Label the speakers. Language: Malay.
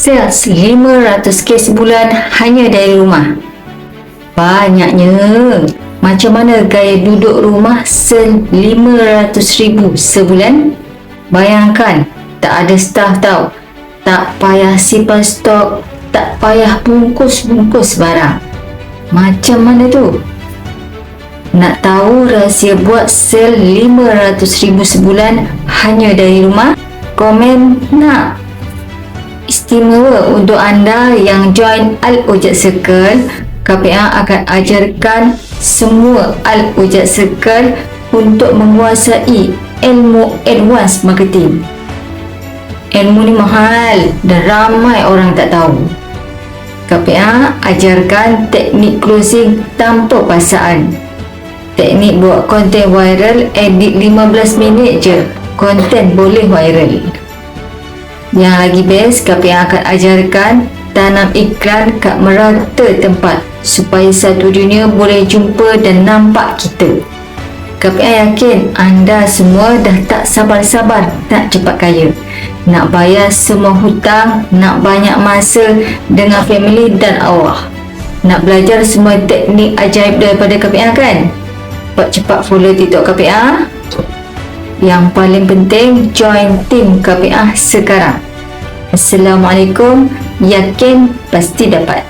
Speaker 1: Sales 500k sebulan hanya dari rumah. Banyaknya. Macam mana gaya duduk rumah se-500,000 sebulan? Bayangkan, tak ada staff tau. Tak payah simpan stok, tak payah bungkus-bungkus barang. Macam mana tu? Nak tahu rahsia buat sale 500,000 sebulan hanya dari rumah? Komen nak? Istimewa untuk anda yang join Al-Ujat Circle, KPA akan ajarkan semua Al-Ujat Circle untuk menguasai ilmu advance marketing. Ilmu ni mahal dan ramai orang tak tahu. KPA ajarkan teknik closing tanpa paksaan. Teknik buat konten viral, edit 15 minit je, konten boleh viral. Yang lagi best, KPA akan ajarkan tanam iklan kat merata tempat supaya satu dunia boleh jumpa dan nampak kita. KPA yakin anda semua dah tak sabar-sabar nak cepat kaya, nak bayar semua hutang, nak banyak masa dengan family dan Allah, nak belajar semua teknik ajaib daripada KPA kan? Cepat follow TikTok KPA. Yang paling penting, join tim KPA sekarang. Assalamualaikum. Yakin pasti dapat.